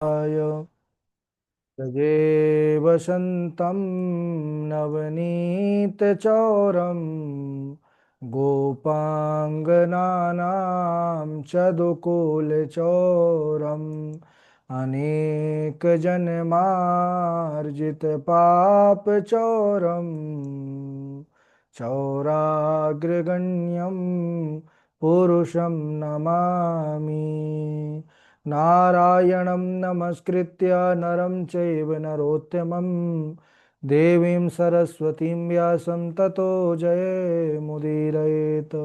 आय तजे वसन्तं नवनीतचौरं गोपाङ्गनानां चदुकूलचौरम् अनेकजन्मार्जितपापचौरं चौराग्रगण्यं पुरुषं नमामि। नारायणं नमस्कृत्य नरं चैव नरोत्तमं देवीं सरस्वतीं व्यासं ततो जयमुदीरयेत्।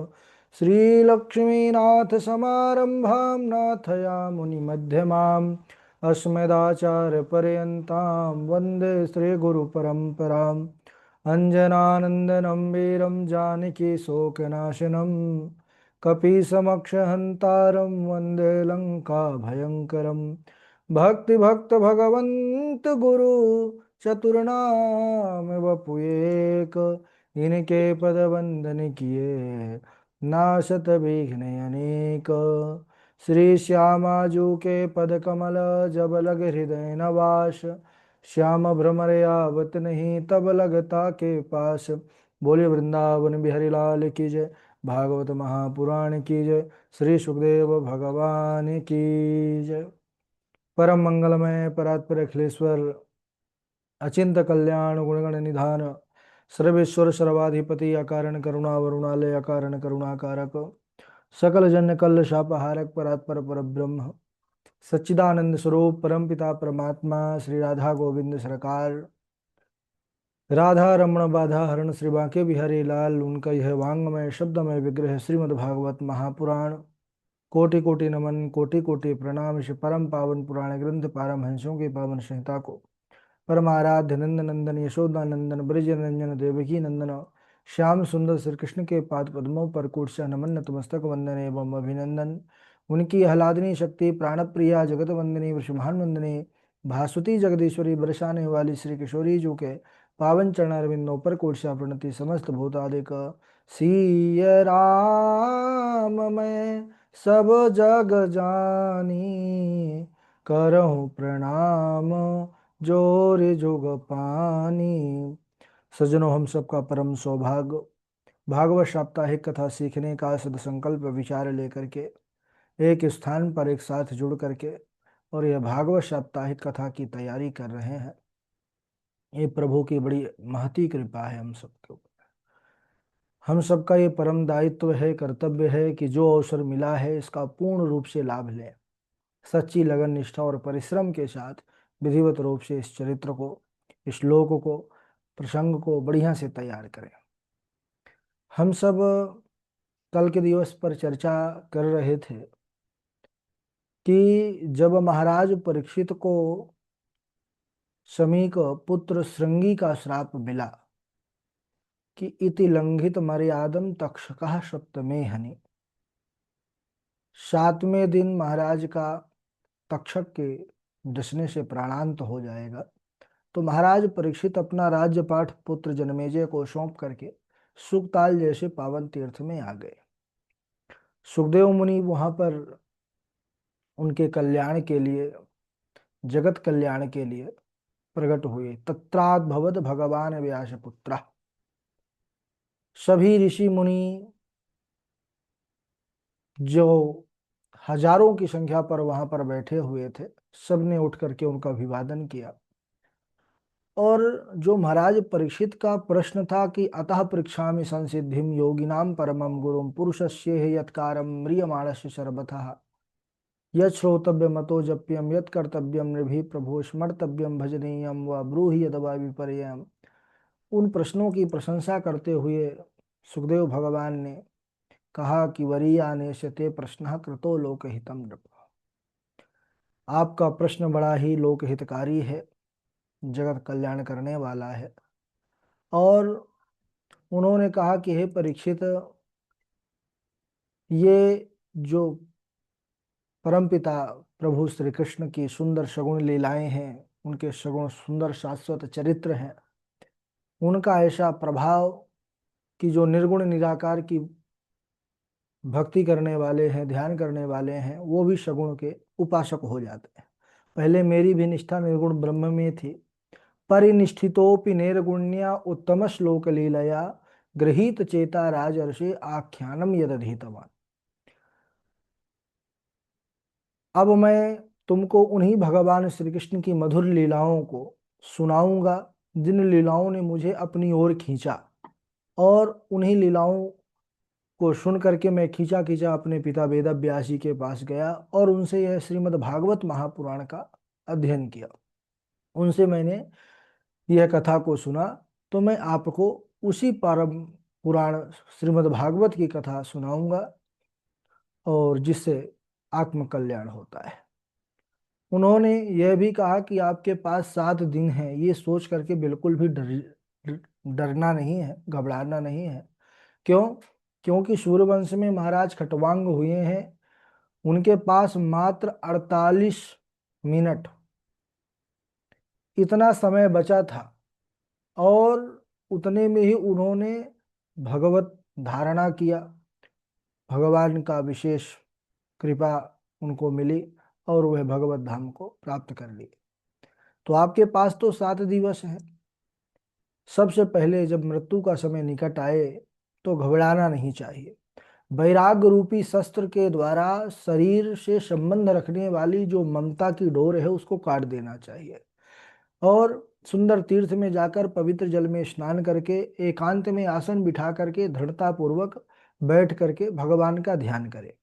श्रीलक्ष्मीनाथसमारम्भां नाथयामुनिमध्यमाम् अस्मदाचार्यपर्यन्तां वन्दे श्रीगुरुपरम्पराम्। अञ्जनानन्दनं वीरं जानकी शोकनाशनं कपीसमक्षहन्तारं वन्दे लङ्काभयङ्करम्। भक्तिभक्त भगवन्त गुरु चतुर्नाम वपुएक, इनके पद वंदन किए नाशत विघ्न अनेक। श्री श्यामाजू के पद कमल जब लग हृदय नवास, श्याम भ्रमर आवत नहीं तब लगता के पास। बोले वृंदावन बिहारी लाल की जय, भागवत महापुराण की जय, श्री सुखदेव भगवान की जय। परम मंगलमय परात्पर अखिलेश्वर अचिंत कल्याण गुणगण निधान सर्वेश्वर सर्वाधिपति अकारण करुणा वरुणालय अकारण करुणाकारक सकल जन कल शापहारक परात्पर परब्रह्म सच्चिदानंद स्वरूप परमपिता परमात्मा श्री राधा गोविंद सरकार राधा रमण बाधा हरण श्री बांके बिहारी लाल उनका यह वांगमय शब्दमय विग्रह श्रीमद् भागवत महापुराण। कोटि कोटि नमन कोटि कोटि प्रणाम। इस परम पावन पुराण ग्रंथ पारमहंसों की पावन संहिता को परमाराध्य नंद नंदन यशोदा नंदन ब्रज रंजन देवकी नंदन श्याम सुंदर श्री कृष्ण के पाद पद्मों पर कूटसा नमन नतमस्तक वंदन एवं अभिनंदन। उनकी आह्लादनी शक्ति प्राणप्रिया जगत वंदनी वृषभान वंदनी भासुती जगदीश्वरी बरसाने वाली श्री किशोरी जो के पावन चरणारविंदों पर कूटसा प्रणति समस्त भूतादिक सीय राम मैं सब जग जानी, करहूँ प्रणाम जोर जुग पानी। सज्जनों, हम सबका परम सौभाग्य भागवत साप्ताहिक कथा सीखने का सदसंकल्प विचार लेकर के एक स्थान पर एक साथ जुड़ करके और यह भागवत साप्ताहिक कथा की तैयारी कर रहे हैं। ये प्रभु की बड़ी महती कृपा है हम सबके ऊपर। हम सबका ये परम दायित्व है, कर्तव्य है कि जो अवसर मिला है इसका पूर्ण रूप से लाभ लें। सच्ची लगन निष्ठा और परिश्रम के साथ विधिवत रूप से इस चरित्र को, इस श्लोक को, प्रसंग को बढ़िया से तैयार करें। हम सब कल के दिवस पर चर्चा कर रहे थे कि जब महाराज परीक्षित को शमी को पुत्र श्रृंगी का श्राप मिला कि इति लंघित मर्यादम तक्षकः सप्तमे हनि, 7वें दिन महाराज का तक्षक के डसने से प्राणांत हो जाएगा, तो महाराज परीक्षित अपना राज्यपाठ पुत्र जन्मेजय को सौंप करके सुखताल जैसे पावन तीर्थ में आ गए। सुखदेव मुनि वहां पर उनके कल्याण के लिए, जगत कल्याण के लिए प्रकट हुए। तत्राद्भवत भगवान व्यासपुत्र। सभी ऋषि मुनि जो हजारों की संख्या पर वहां पर बैठे हुए थे, सबने उठ करके उनका अभिवादन किया। और जो महाराज परीक्षित का प्रश्न था कि अतः पृच्छामि संसिद्धिम योगिनाम परमम गुरुम पुरुषस्य यत्कारम म्रियमाणस्य सर्वतः यत् श्रोतव्यमतो जप्यम यत् कर्तव्यम नृभिः प्रभो स्मर्तव्यम भजनीयम व ब्रूहि यदवा विपर्ययम्। उन प्रश्नों की प्रशंसा करते हुए सुखदेव भगवान ने कहा कि वरीयानेशते प्रश्नः कृतो लोकहितम नृप। आपका प्रश्न बड़ा ही लोकहितकारी है, जगत कल्याण करने वाला है। और उन्होंने कहा कि हे परीक्षित, ये जो परमपिता प्रभु श्री कृष्ण की सुंदर सगुण लीलाएं हैं, उनके सगुण सुंदर शाश्वत चरित्र हैं, उनका ऐसा प्रभाव कि जो निर्गुण निराकार की भक्ति करने वाले हैं, ध्यान करने वाले हैं, वो भी सगुण के उपासक हो जाते हैं। पहले मेरी भी निष्ठा निर्गुण ब्रह्म में थी। परिनिष्ठितोपि निर्गुण्या उत्तम श्लोक लीलया गृहीत चेता राजर्षि आख्यानम यदधीतवान। अब मैं तुमको उन्हीं भगवान श्री कृष्ण की मधुर लीलाओं को सुनाऊंगा, जिन लीलाओं ने मुझे अपनी ओर खींचा। और उन्हीं लीलाओं को सुन करके मैं खींचा खींचा अपने पिता वेद व्यास जी के पास गया और उनसे यह श्रीमद् भागवत महापुराण का अध्ययन किया। उनसे मैंने यह कथा को सुना। तो मैं आपको उसी परम पुराण श्रीमद् भागवत की कथा सुनाऊंगा, और जिससे आत्म कल्याण होता है। उन्होंने यह भी कहा कि आपके पास 7 दिन हैं, ये सोच करके बिल्कुल भी डरना नहीं है, घबराना नहीं है। क्यों? क्योंकि सूर्यवंश में महाराज खटवांग हुए हैं, उनके पास मात्र 48 मिनट इतना समय बचा था, और उतने में ही उन्होंने भगवत धारणा किया। भगवान का विशेष कृपा उनको मिली और वह भगवत धाम को प्राप्त कर लिए। तो आपके पास तो 7 दिवस हैं। सबसे पहले जब मृत्यु का समय निकट आए तो घबराना नहीं चाहिए। वैराग्य रूपी शस्त्र के द्वारा शरीर से संबंध रखने वाली जो ममता की डोर है उसको काट देना चाहिए, और सुंदर तीर्थ में जाकर पवित्र जल में स्नान करके एकांत में आसन बिठा करके दृढ़ता पूर्वक बैठ करके भगवान का ध्यान करें।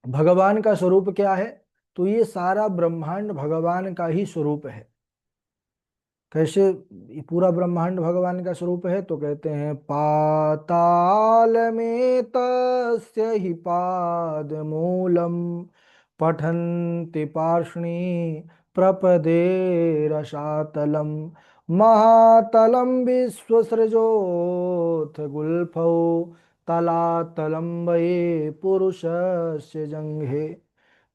भगवान का स्वरूप क्या है? तो ये सारा ब्रह्मांड भगवान का ही स्वरूप है। कैसे ये पूरा ब्रह्मांड भगवान का स्वरूप है? तो कहते हैं पाताल में तस्य ही पाद मूलम पठन्ति पार्ष्णि प्रपदे रसातलम महातलम विश्वसृजोथ गुल्फौ तलातलम वये पुरुषस्य जंघे।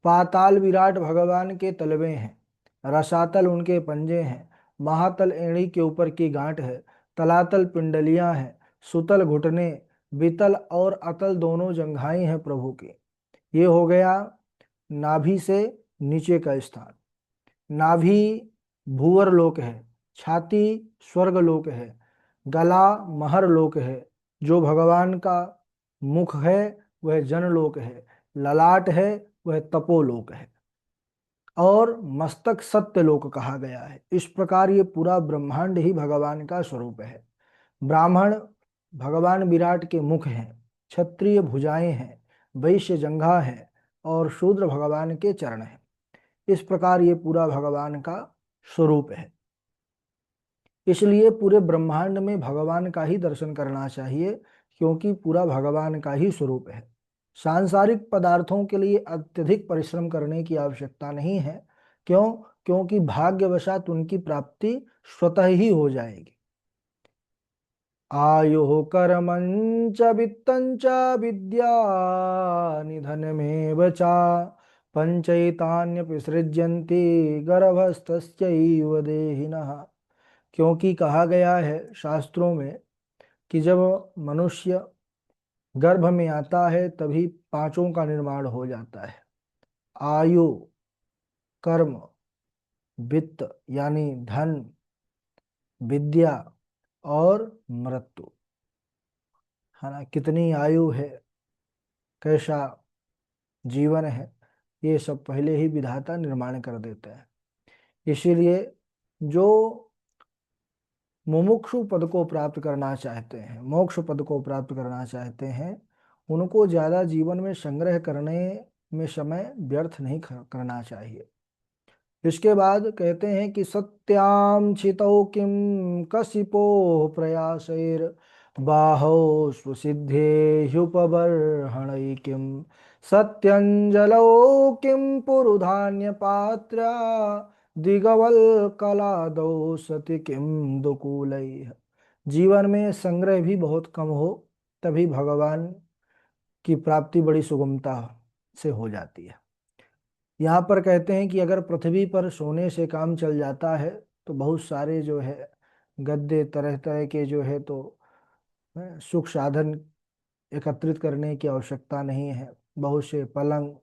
पाताल विराट भगवान के तलवे हैं, रसातल उनके पंजे हैं, महातल एड़ी के ऊपर की गांठ है, तलातल पिंडलियां हैं, सुतल घुटने, वितल और अतल दोनों जंघाएं हैं प्रभु की। ये हो गया नाभि से नीचे का स्थान। नाभि भूवर लोक है, छाती स्वर्ग लोक है, गला महर लोक है, जो भगवान का मुख है वह जनलोक है, ललाट है वह तपोलोक है, और मस्तक सत्यलोक कहा गया है। इस प्रकार ये पूरा ब्रह्मांड ही भगवान का स्वरूप है। ब्राह्मण भगवान विराट के मुख हैं, क्षत्रिय भुजाएं हैं, वैश्य जंघा है, और शूद्र भगवान के चरण हैं। इस प्रकार ये पूरा भगवान का स्वरूप है। इसलिए पूरे ब्रह्मांड में भगवान का ही दर्शन करना चाहिए, क्योंकि पूरा भगवान का ही स्वरूप है। सांसारिक पदार्थों के लिए अत्यधिक परिश्रम करने की आवश्यकता नहीं है। क्यों? क्योंकि भाग्यवशात उनकी प्राप्ति स्वतः ही हो जाएगी। आयुः कर्मञ्च वित्तञ्च विद्या निधनमेव च पंचैतान्यपि सृज्यन्ति गर्भस्थस्यैव देहिनः। क्योंकि कहा गया है शास्त्रों में कि जब मनुष्य गर्भ में आता है तभी पांचों का निर्माण हो जाता है: आयु, कर्म, वित्त यानी धन, विद्या और मृत्यु। है ना? कितनी आयु है, कैसा जीवन है, ये सब पहले ही विधाता निर्माण कर देते हैं। इसीलिए जो मुमुक्षु पद को प्राप्त करना चाहते हैं, मोक्ष पद को प्राप्त करना चाहते हैं, उनको ज्यादा जीवन में संग्रह करने में समय व्यर्थ नहीं करना चाहिए। इसके बाद कहते हैं कि सत्याम छितौ किम कशिपो प्रयासैर बाहो स्वसिद्धेह्युपबर्हणै किम सत्यंजलौ किम पुरुधान्य पात्रा दिगवल कलादौ सति किम दुकूलैः। जीवन में संग्रह भी बहुत कम हो तभी भगवान की प्राप्ति बड़ी सुगमता से हो जाती है। यहाँ पर कहते हैं कि अगर पृथ्वी पर सोने से काम चल जाता है तो बहुत सारे जो है गद्दे, तरह तरह के जो है तो सुख साधन एकत्रित करने की आवश्यकता नहीं है। बहुत से पलंग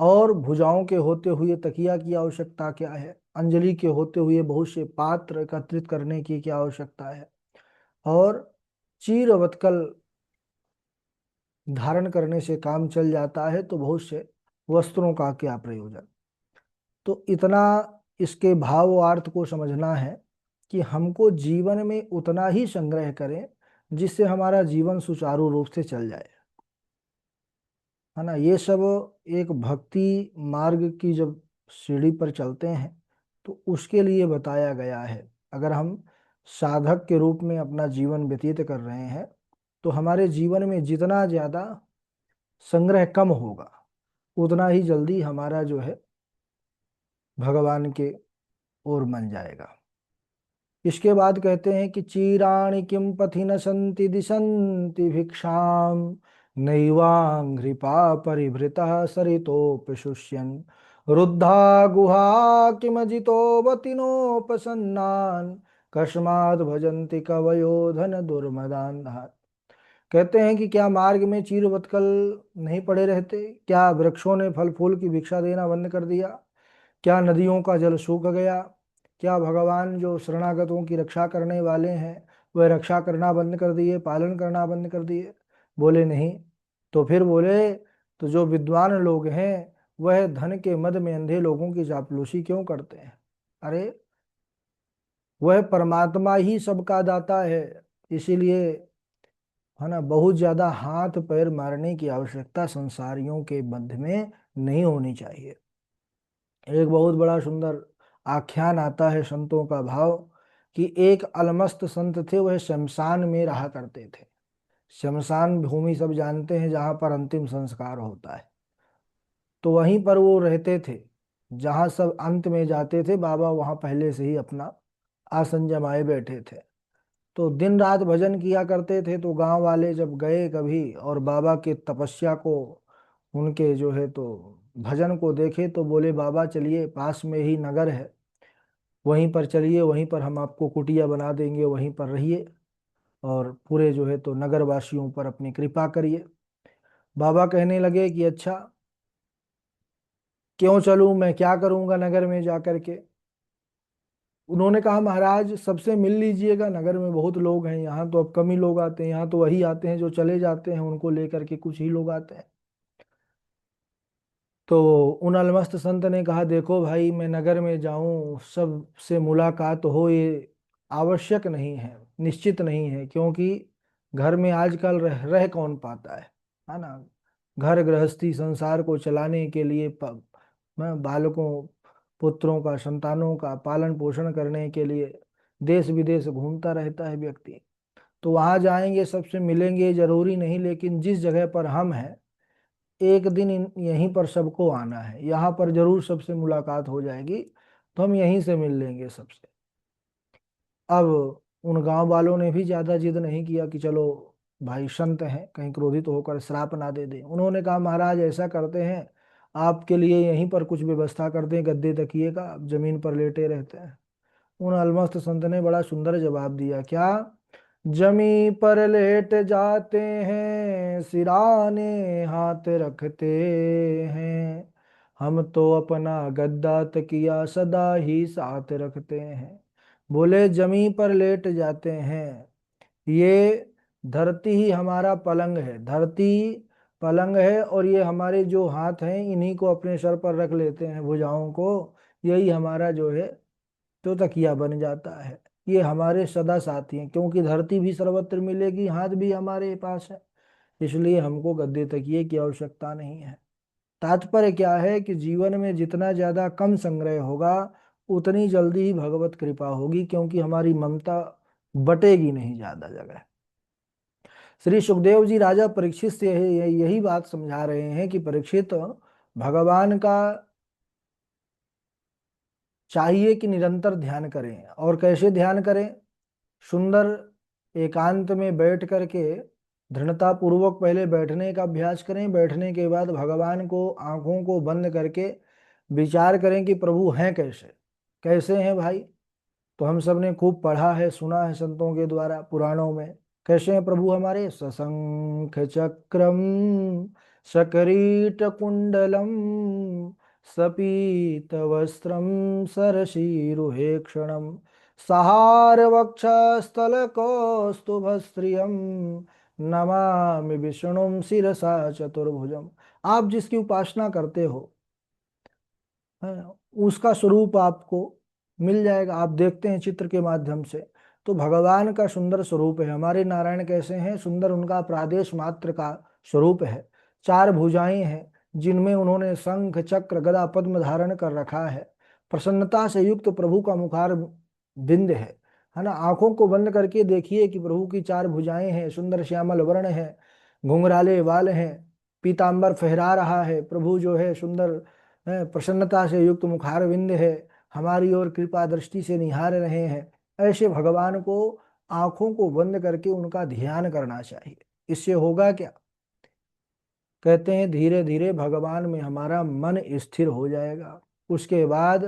और भुजाओं के होते हुए तकिया की आवश्यकता क्या है, अंजलि के होते हुए बहुत से पात्र एकत्रित करने की क्या आवश्यकता है, और चीरवत्कल धारण करने से काम चल जाता है तो बहुत से वस्त्रों का क्या प्रयोजन। तो इतना इसके भाव और अर्थ को समझना है कि हमको जीवन में उतना ही संग्रह करें जिससे हमारा जीवन सुचारू रूप से चल जाए, है ना। ये सब एक भक्ति मार्ग की जब सीढ़ी पर चलते हैं तो उसके लिए बताया गया है। अगर हम साधक के रूप में अपना जीवन व्यतीत कर रहे हैं तो हमारे जीवन में जितना ज्यादा संग्रह कम होगा उतना ही जल्दी हमारा जो है भगवान के ओर मन जाएगा। इसके बाद कहते हैं कि चीराणि किम पथि न संति दिशन्ति भिक्षाम नैवांघ्रिपा परिभृतः सरितोपशुष्यन् रुद्धा गुहा किमजितोवतिनोपसन्नान् कस्माद् भजन्ति कवयो धन दुर्मदान्। कहते हैं कि क्या मार्ग में चीरवत्कल नहीं पड़े रहते, क्या वृक्षों ने फल फूल की भिक्षा देना बंद कर दिया, क्या नदियों का जल सूख गया, क्या भगवान जो शरणागतों की रक्षा करने वाले हैं वह रक्षा करना बंद कर दिए, पालन करना बंद कर दिए। बोले नहीं। तो फिर बोले तो जो विद्वान लोग हैं वह धन के मद में अंधे लोगों की चापलूसी क्यों करते हैं। अरे वह परमात्मा ही सबका दाता है, इसीलिए, है ना, बहुत ज्यादा हाथ पैर मारने की आवश्यकता संसारियों के मध्य में नहीं होनी चाहिए। एक बहुत बड़ा सुंदर आख्यान आता है संतों का भाव कि एक अलमस्त संत थे, वह शमशान में रहा करते थे। शमशान भूमि सब जानते हैं जहां पर अंतिम संस्कार होता है, तो वहीं पर वो रहते थे। जहां सब अंत में जाते थे बाबा वहां पहले से ही अपना आसन जमाए बैठे थे। तो दिन रात भजन किया करते थे। तो गांव वाले जब गए कभी और बाबा के तपस्या को, उनके जो है तो भजन को देखे तो बोले बाबा चलिए पास में ही नगर है, वहीं पर चलिए, वहीं पर हम आपको कुटिया बना देंगे, वहीं पर रहिए और पूरे जो है तो नगर वासियों पर अपनी कृपा करिए। बाबा कहने लगे कि अच्छा क्यों चलूं, मैं क्या करूंगा नगर में जाकर के। उन्होंने कहा महाराज सबसे मिल लीजिएगा, नगर में बहुत लोग हैं, यहाँ तो अब कम ही लोग आते हैं, यहाँ तो वही आते हैं जो चले जाते हैं, उनको लेकर के कुछ ही लोग आते हैं। तो उन अलमस्त संत ने कहा देखो भाई मैं नगर में जाऊं सबसे मुलाकात हो ये आवश्यक नहीं है, निश्चित नहीं है, क्योंकि घर में आजकल रह कौन पाता है ना। घर गृहस्थी संसार को चलाने के लिए बालकों पुत्रों का संतानों का पालन पोषण करने के लिए देश विदेश घूमता रहता है व्यक्ति। तो वहां जाएंगे सबसे मिलेंगे जरूरी नहीं, लेकिन जिस जगह पर हम हैं एक दिन यहीं पर सबको आना है, यहाँ पर जरूर सबसे मुलाकात हो जाएगी, तो हम यहीं से मिल लेंगे सबसे। अब उन गांव वालों ने भी ज्यादा जिद नहीं किया कि चलो भाई संत हैं कहीं क्रोधित होकर श्राप ना दे दें। उन्होंने कहा महाराज ऐसा करते हैं आपके लिए यहीं पर कुछ व्यवस्था करते हैं, गद्दे तकिए का, आप जमीन पर लेटे रहते हैं। उन अलमस्त संत ने बड़ा सुंदर जवाब दिया, क्या जमी पर लेट जाते हैं सिराने हाथ रखते हैं, हम तो अपना गद्दा तकिया सदा ही साथ रखते हैं। बोले जमी पर लेट जाते हैं, ये धरती ही हमारा पलंग है, धरती पलंग है और ये हमारे जो हाथ हैं इन्हीं को अपने सर पर रख लेते हैं भुजाओं को, यही हमारा जो है तो तकिया बन जाता है। ये हमारे सदा साथी हैं, क्योंकि धरती भी सर्वत्र मिलेगी, हाथ भी हमारे पास है, इसलिए हमको गद्दे तकिए की आवश्यकता नहीं है। तात्पर्य क्या है कि जीवन में जितना ज्यादा कम संग्रह होगा उतनी जल्दी ही भगवत कृपा होगी, क्योंकि हमारी ममता बटेगी नहीं ज्यादा जगह। श्री सुखदेव जी राजा परीक्षित से यही बात समझा रहे हैं कि परीक्षित भगवान का चाहिए कि निरंतर ध्यान करें। और कैसे ध्यान करें, सुंदर एकांत में बैठ करके दृढ़ता पूर्वक पहले बैठने का अभ्यास करें, बैठने के बाद भगवान को आंखों को बंद करके विचार करें कि प्रभु हैं कैसे, कैसे हैं भाई। तो हम सब ने खूब पढ़ा है सुना है संतों के द्वारा पुराणों में, कैसे हैं प्रभु हमारे, सशंख चक्रम शकरीटकुण्डलं सपीतवस्त्रं सरसीरुहेक्षणं सहारवक्षस्थलकौस्तुभस्त्रियं नमामि विष्णुं शिरसा चतुर्भुजम। आप जिसकी उपासना करते हो, है, उसका स्वरूप आपको मिल जाएगा। आप देखते हैं चित्र के माध्यम से, तो भगवान का सुंदर स्वरूप है। हमारे नारायण कैसे हैं? सुंदर, उनका प्रादेश मात्र का स्वरूप है। चार भुजाएं हैं जिनमें उन्होंने शंख चक्र गदा पद्म धारण कर रखा है। प्रसन्नता से युक्त प्रभु का मुखार बिंद है ना। आंखों को बंद करके देखिए कि प्रभु की चार भुजाएं हैं, सुंदर श्यामल वर्ण है, घुंघराले बाल हैं, पीतांबर फहरा रहा है। प्रभु जो है सुंदर प्रसन्नता से युक्त मुखारविंद है, हमारी ओर कृपा दृष्टि से निहार रहे हैं। ऐसे भगवान को आंखों को बंद करके उनका ध्यान करना चाहिए। इससे होगा क्या? कहते हैं धीरे धीरे भगवान में हमारा मन स्थिर हो जाएगा। उसके बाद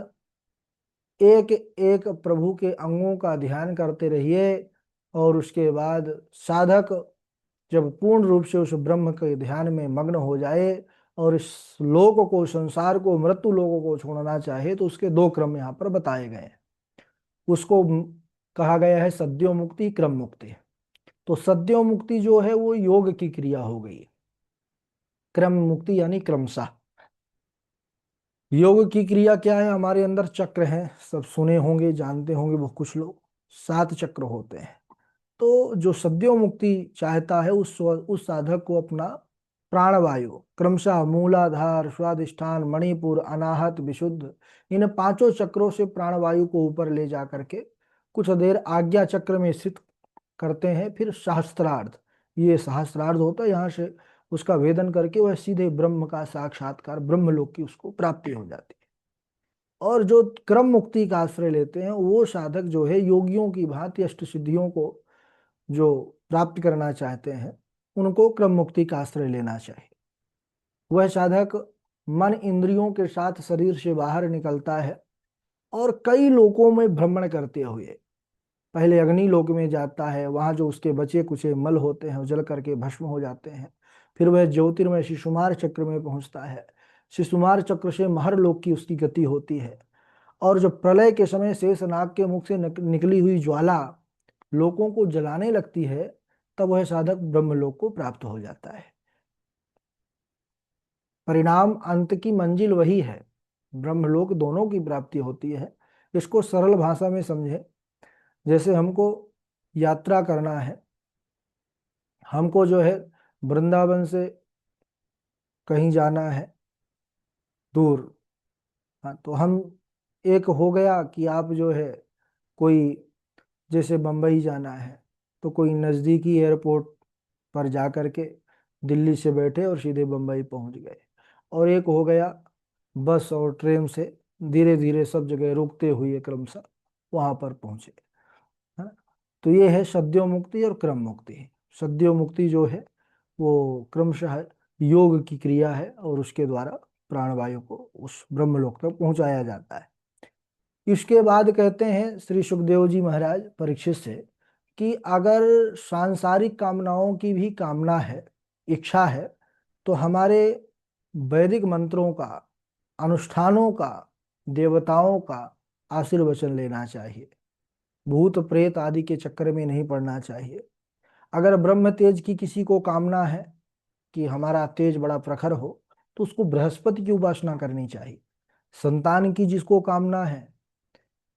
एक एक प्रभु के अंगों का ध्यान करते रहिए, और उसके बाद साधक जब पूर्ण रूप से उस ब्रह्म के ध्यान में मग्न हो जाए और इस लोक को, संसार को, मृत्यु लोकों को छोड़ना चाहे, तो उसके दो क्रम यहाँ पर बताए गए हैं। उसको कहा गया है सद्यो मुक्ति, क्रम मुक्ति। तो सद्यो मुक्ति जो है वो योग की क्रिया हो गई, क्रम मुक्ति यानी क्रमशः। योग की क्रिया क्या है? हमारे अंदर चक्र हैं, सब सुने होंगे, जानते होंगे वो कुछ लोग। 7 चक्र होते हैं। तो जो सद्यो मुक्ति चाहता है उस साधक को अपना प्राणवायु क्रमशः मूलाधार, स्वादिष्ठान, मणिपुर, अनाहत, विशुद्ध, इन पांचों चक्रों से प्राणवायु को ऊपर ले जा करके कुछ देर आज्ञा चक्र में स्थित करते हैं। फिर सहस्त्रार्ध, ये सहस्त्रार्ध होता है, यहाँ से उसका वेदन करके वह सीधे ब्रह्म का साक्षात्कार, ब्रह्मलोक की उसको प्राप्ति हो जाती है। और जो क्रम मुक्ति का आश्रय लेते हैं वो साधक जो है योगियों की भांति अष्ट सिद्धियों को जो प्राप्त करना चाहते हैं, उनको क्रम मुक्ति का आश्रय लेना चाहिए। वह साधक मन इंद्रियों के साथ शरीर से बाहर निकलता है और कई लोकों में भ्रमण करते हुए पहले अग्नि लोक में जाता है। वहां जो उसके बचे कुचे मल होते हैं वो जल करके भस्म हो जाते हैं। फिर वह ज्योतिर्मय शिशुमार चक्र में पहुंचता है। शिशुमार चक्र से महर लोक की उसकी गति होती है। और जब प्रलय के समय शेषनाग के मुख से निकली हुई ज्वाला लोकों को जलाने लगती है, तब वह साधक ब्रह्मलोक को प्राप्त हो जाता है। परिणाम, अंत की मंजिल वही है, ब्रह्मलोक दोनों की प्राप्ति होती है। इसको सरल भाषा में समझे, जैसे हमको यात्रा करना है, हमको जो है वृंदावन से कहीं जाना है दूर। हाँ, तो हम, एक हो गया कि आप जो है कोई, जैसे बम्बई जाना है तो कोई नज़दीकी एयरपोर्ट पर जा करके दिल्ली से बैठे और सीधे बम्बई पहुंच गए। और एक हो गया बस और ट्रेन से धीरे धीरे सब जगह रुकते हुए क्रमशः वहां पर पहुंचे, है ना। तो ये है सद्यो मुक्ति और क्रम मुक्ति। सद्यो मुक्ति जो है वो क्रमशः योग की क्रिया है और उसके द्वारा प्राणवायु को उस ब्रह्मलोक तक पहुंचाया जाता है। इसके बाद कहते हैं श्री सुखदेव जी महाराज परीक्षित से कि अगर सांसारिक कामनाओं की भी कामना है, इच्छा है, तो हमारे वैदिक मंत्रों का, अनुष्ठानों का, देवताओं का आशीर्वचन लेना चाहिए। भूत प्रेत आदि के चक्कर में नहीं पड़ना चाहिए। अगर ब्रह्म तेज की किसी को कामना है कि हमारा तेज बड़ा प्रखर हो, तो उसको बृहस्पति की उपासना करनी चाहिए। संतान की जिसको कामना है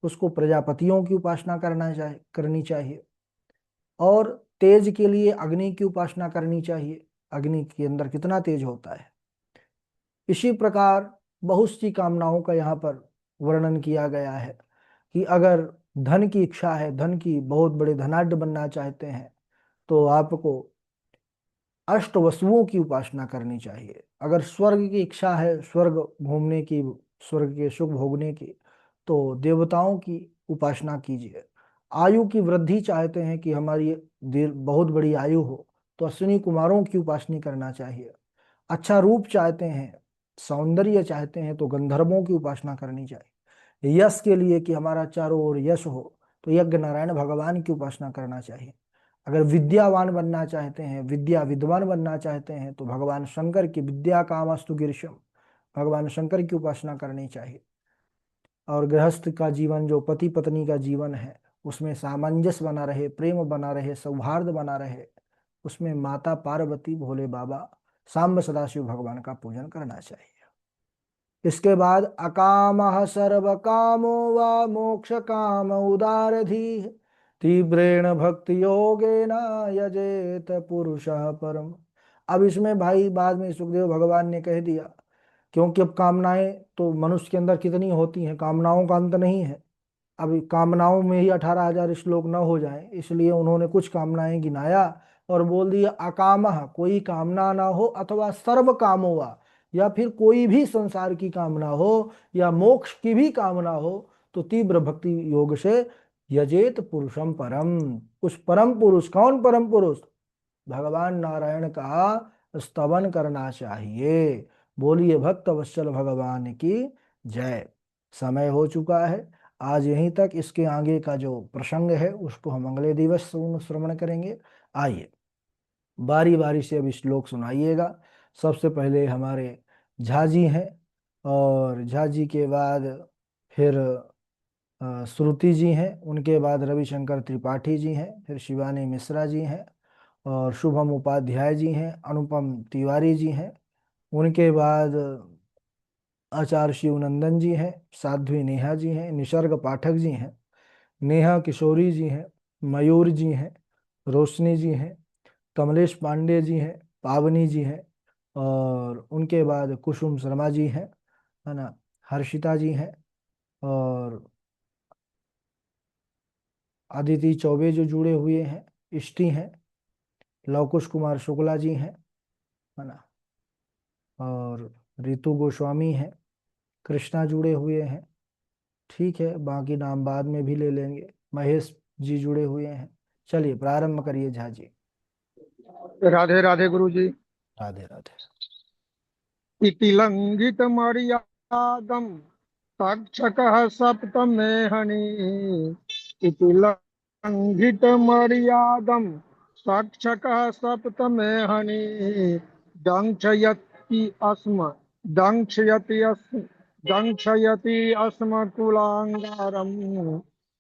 उसको प्रजापतियों की उपासना करनी चाहिए। और तेज के लिए अग्नि की उपासना करनी चाहिए। अग्नि के अंदर कितना तेज होता है। इसी प्रकार बहुत सी कामनाओं का यहाँ पर वर्णन किया गया है कि अगर धन की इच्छा है, धन की, बहुत बड़े धनाढ्य बनना चाहते हैं, तो आपको अष्ट वसुओं की उपासना करनी चाहिए। अगर स्वर्ग की इच्छा है, स्वर्ग घूमने की, स्वर्ग के सुख भोगने की, तो देवताओं की उपासना कीजिए। आयु की वृद्धि चाहते हैं कि हमारी बहुत बड़ी आयु हो, तो अश्विनी कुमारों की उपासना करना चाहिए। अच्छा रूप चाहते हैं, सौंदर्य चाहते हैं, तो गंधर्वों की उपासना करनी चाहिए। यश के लिए कि हमारा चारों ओर यश हो, तो यज्ञ नारायण भगवान की उपासना करना चाहिए। अगर विद्यावान बनना चाहते हैं, विद्या विद्वान बनना चाहते हैं, तो भगवान शंकर की विद्या कामस्तु गिरीशम, भगवान शंकर की उपासना करनी चाहिए। और गृहस्थ का जीवन, जो पति पत्नी का जीवन है, उसमें सामंजस्य बना रहे, प्रेम बना रहे, सौहार्द बना रहे, उसमें माता पार्वती, भोले बाबा, सांब सदाशिव भगवान का पूजन करना चाहिए। इसके बाद अकामः सर्व कामो वा मोक्ष काम उदारधी तीव्रेण भक्ति योगेन यजेत पुरुषः परम। अब इसमें भाई बाद में सुखदेव भगवान ने कह दिया, क्योंकि अब कामनाएं तो मनुष्य के अंदर कितनी होती हैं, कामनाओं का अंत नहीं है। अब कामनाओं में ही 18,000 श्लोक न हो जाएं, इसलिए उन्होंने कुछ कामनाएं गिनाया और बोल दिया अकामः, कोई कामना ना हो, अथवा सर्व कामो वा, या फिर कोई भी संसार की कामना हो, या मोक्ष की भी कामना हो, तो तीव्र भक्ति योग से यजेत पुरुषम परम, उस परम पुरुष, कौन परम पुरुष, भगवान नारायण का स्तवन करना चाहिए। बोलिए भक्त वत्सल भगवान की जय। समय हो चुका है, आज यहीं तक। इसके आगे का जो प्रसंग है उसको हम अगले दिवस श्रवण करेंगे। आइए बारी बारी से अब श्लोक सुनाइएगा। सबसे पहले हमारे झा जी हैं, और झा जी के बाद फिर श्रुति जी हैं, उनके बाद रविशंकर त्रिपाठी जी हैं, फिर शिवानी मिश्रा जी हैं, और शुभम उपाध्याय जी हैं, अनुपम तिवारी जी हैं, उनके बाद आचार्य शिवनंदन जी हैं, साध्वी नेहा जी हैं, निसर्ग पाठक जी हैं, नेहा किशोरी जी हैं, मयूर जी हैं, रोशनी जी हैं, कमलेश पांडे जी हैं, पावनी जी हैं, और उनके बाद कुसुम शर्मा जी हैं, है ना, हर्षिता जी हैं, और अदिति चौबे जो जुड़े हुए हैं, इष्टि हैं, लवकुश कुमार शुक्ला जी हैं, है ना, और रितु गोस्वामी हैं, कृष्णा जुड़े हुए हैं। ठीक है, बाकी नाम बाद में भी ले लेंगे। महेश जी जुड़े हुए हैं। चलिए प्रारंभ करिए झा जी। राधे राधे गुरु जी। राधे राधे। इति लंघित मर्यादम तक्षकः सप्तमे हनि। इति लंघित मर्यादम तक्षकः सप्तमे हनि। दंक्षयति अस्म दंक्षयति अस्म कुलांगारम।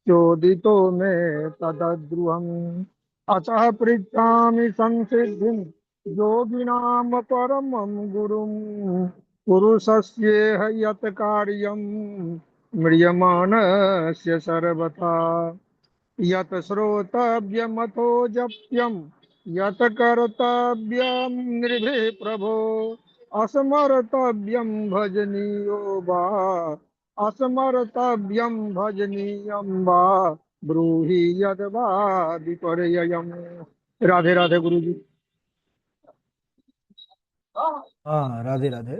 चोदितो मे तदद्रुहम्। अतः पृच्छामि संसिद्धिं योगिनां परमं गुरुं। पुरुषस्येह यत् कार्यं म्रियमाणस्य सर्वथा। यत् श्रोतव्यमथो जप्यं यत् कर्तव्यं नृभिः प्रभो। असमर्तव्यं भजनीयो वा असमर्तव्यं भजनीयं वा ब्रूहि यद्वा विपर्ययम्। राधे राधे गुरु जी। हाँ राधे राधे।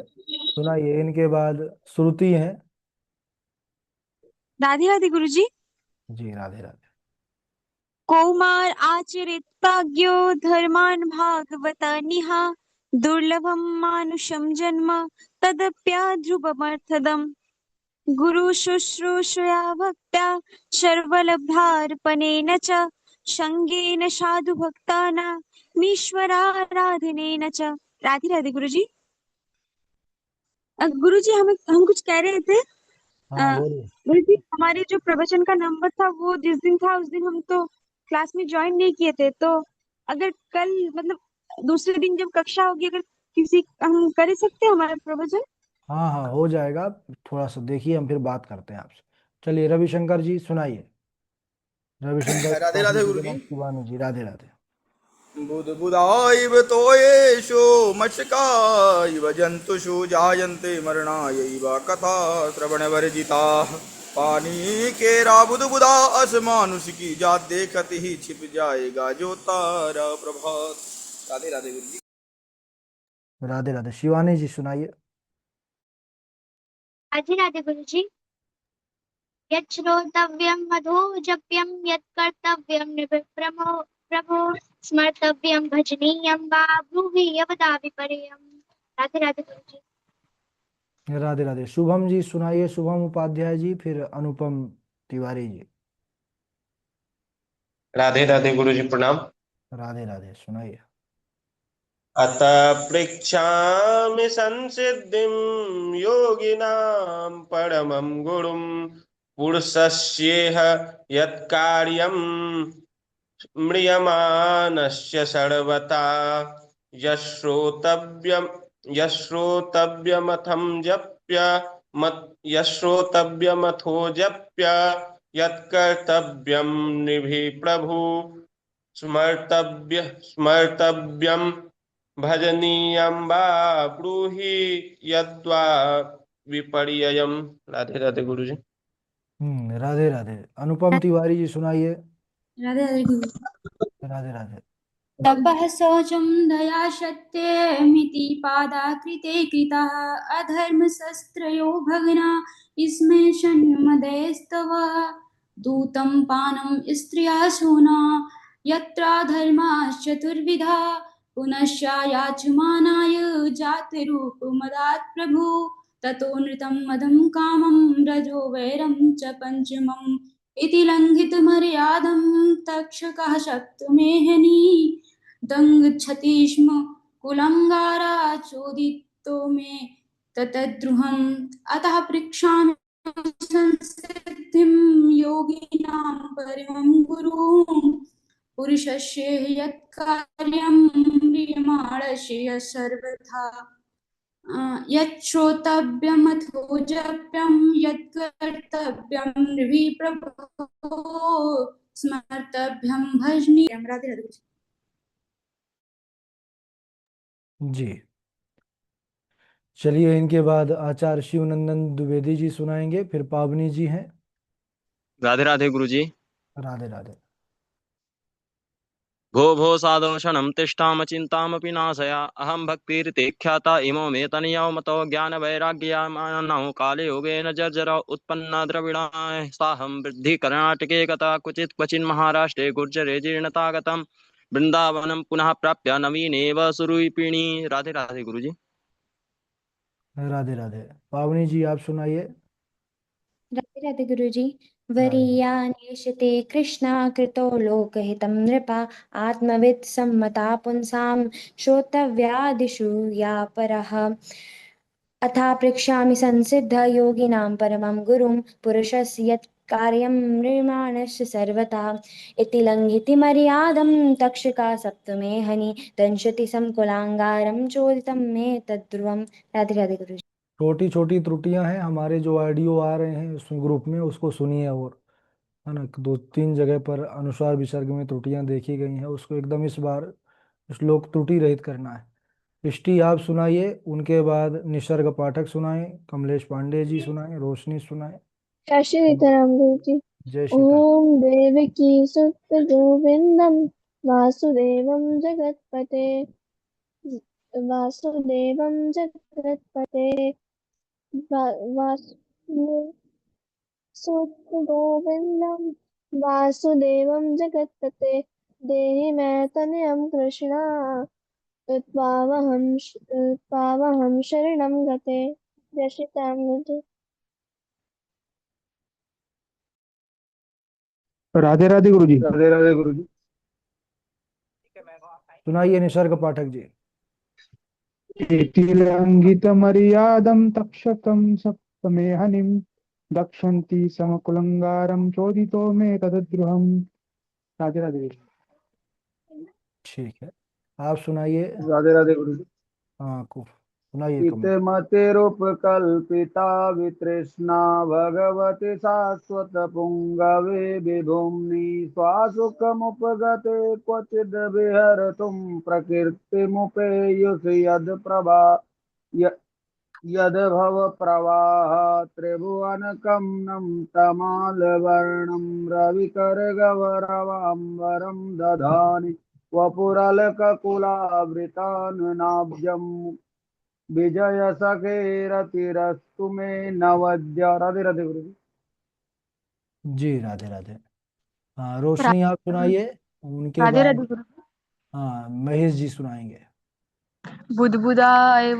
सुनाइए, इनके बाद श्रुति है। राधे राधे गुरु जी। जी राधे राधे। कौमार आचरित प्राज्ञो धर्मान् भागवतानिहा। दुर्लभं मानुषं जन्म तदप्याध्रुवमर्थदम्। गुरु शुश्रूषया भक्त्या सर्वलब्धार्पणेन च। संगेन साधु भक्तानामीश्वराराधनेन च। राधे राधे गुरु जी। गुरु जी हम कुछ कह रहे थे। हाँ बोलिए। गुरु जी, हमारे जो प्रवचन का नंबर था वो जिस दिन था उस दिन हम तो क्लास में ज्वाइन नहीं किए थे, तो अगर कल मतलब दूसरे दिन जब कक्षा होगी, अगर किसी हम कर सकते हैं हमारा प्रवचन। हाँ हाँ हो जाएगा, थोड़ा सा देखिए, हम फिर बात करते हैं आपसे। चलिए रविशंकर जी सुनाइए। रविशंकर राधे त्रिपाठी राधे जी गुरु के जी। बाद शिवानी जी। राधे राधे। बुध बुधाइव तोयेषु मशकाइव जन्तुषु जायन्ते मरणायैव कथा श्रवणवर्जिताः। पानी केरा बुध बुधा असमानुष की जात देखते ही छिप जाएगा जो तारा प्रभात। राधे राधे गुरु जी। राधे राधे। शिवानी जी सुनाइए। राधे राधे गुरु जी। यत् श्रोतव्यं मधो जप्यं यत् कर्तव्यं निविप्रमो प्रभो। स्मर्तव्यं भजनीयं वा ब्रूहि यवदा विपर्ययम्। राधे राधे गुरु जी। राधे राधे। शुभम जी सुनाइए, शुभम उपाध्याय जी, फिर अनुपम तिवारी जी। राधे राधे गुरु जी प्रणाम। राधे राधे, सुनाइए। अतः पृच्छामि संसिद्धिं योगिनां परमं गुरुं पुरुषस्येह यत्कार्यं म्रियमाणस्य सर्वथा यश्रोतव्यं यश्रोतव्यमथं जप्य मत् यश्रोतव्यमथो जप्य यत्कर्तव्यं निभिः प्रभु स्मर्तव्यं भजनीयं वा ब्रूहि यद्वा विपर्ययम्। राधे राधे गुरु जी। राधे राधे। अनुपम तिवारी जी, सुनाइए। राधे राधे गुरु। राधे राधे। तपः शौचं दया सत्यमिति पादाकृते कृताः अधर्मशस्त्रयो भग्ना स्मैषन्मदयस्तव दूतं पानं स्त्रिया शूना यत्र धर्माश्चतुर्विधा पुनश्च याचमानाय जातिरूपमदात् प्रभु ततो नृतं मदं कामं रजो वैरं च पञ्चमम् इति लङ्घितमर्यादं तक्षकः शक्तुमेहनी दङ्गच्छति स्म कुलङ्गारा चोदितो मे ततद्रुहम् अतः पृच्छामि संसिद्धिं योगिनां परमं गुरुं पुरुषस्य यत्कार्यं म्रियमाणस्य सर्वथा यच्छ्रोतव्यमथो जप्यं यत्कर्तव्यं नृभिः प्रभो स्मर्तव्यं भजनीयं। राधे राधे। जी, चलिए, इनके बाद आचार्य शिवनंदन द्विवेदी जी सुनाएंगे, फिर पावनी जी हैं। राधे राधे गुरु जी। राधे राधे। भो भो साधो क्षणं तिष्ठामचिन्तामपि नाशया अहं भक्तिर्ते ख्याता इमो मे तनयो मतो ज्ञानवैराग्यमानौ काले योगेन जर्जर उत्पन्ना द्रविणाः साहं वृद्धि कर्णाटके गता क्वचित् क्वचिन् महाराष्ट्रे गुर्जरे जीर्णतागतं वृन्दावनं पुनः प्राप्य नवीनेव सुरूपिणी। राधे राधे गुरु जी। राधे राधे। पावनी जी, आप सुनाइए। राधे राधे गुरुजी। राधे। वरीयानेशते कृष्णा कृतो लोकहितं नृपा आत्मवित् सम्मता पुंसां श्रोतव्यादिषु या परः अथा पृच्छामि संसिद्ध योगिनां परमं गुरुं पुरुषस्य यत् कार्यं म्रियमाणस्य सर्वथा इति लङ्घिति मर्यादं तक्षका सप्तमे हनि दंशति संकुलाङ्गारं चोदितं मे तद्ध्रुवम्। राधे राधे गुरुजी। छोटी छोटी त्रुटियां हैं, हमारे जो ऑडियो आ रहे हैं उसमें ग्रुप में, उसको सुनिए। और है ना, दो तीन जगह पर अनुस्वार विसर्ग में त्रुटियां देखी गई हैं, उसको एकदम इस बार श्लोक त्रुटि रहित करना है। इष्टि, आप सुनाइए। उनके बाद निसर्ग पाठक सुनाए, कमलेश पांडे जी सुनाए, रोशनी सुनाए। जय श्री सीताराम गुरु जी। जय सीता। ओम देवकी सुत गोविंदम वासुदेवम जगतपते वासुदेवम जगतपते सुत गोविंदम वासुदेवम जगतपते देहि मैं तनयम कृष्णा पावहम शरणम गते। जय श्री राम गुरु जी। राधे राधे गुरु जी। राधे राधे गुरु जी। सुनाइए निसर्ग पाठक जी। इतिलङ्घितमर्यादं तक्षकं सप्तमे हनिं दक्षन्ति समकुलङ्गारं चोदितो मे तदद्रुहम्। राधे राधे। ठीक है, आप सुनाइए। राधे राधे गुरु जी। हाँ, को सुनाइए कमल। इतमतिरूपकल्पिता वितृष्णा भगवति शाश्वत पुंगवे विभुम्नि स्वासुखमुपगते क्वचिद् विहरतुं प्रकृतिमुपेयुषि यद्प्रभा यद्भव प्रवाह त्रिभुवनकमनं तमालवर्णं रविकरगौरवाम्बरं दधानि वपुरलककुलावृतान्नाब्जम् विजय सखेरतिरस्तु मे नवद्य। राधे राधे गुरु जी। जी, राधे राधे। हाँ, रोशनी, आप सुनाइए। उनके राधे राधे बाद गुरु। हाँ, महेश जी सुनाएंगे। बुध बुधाए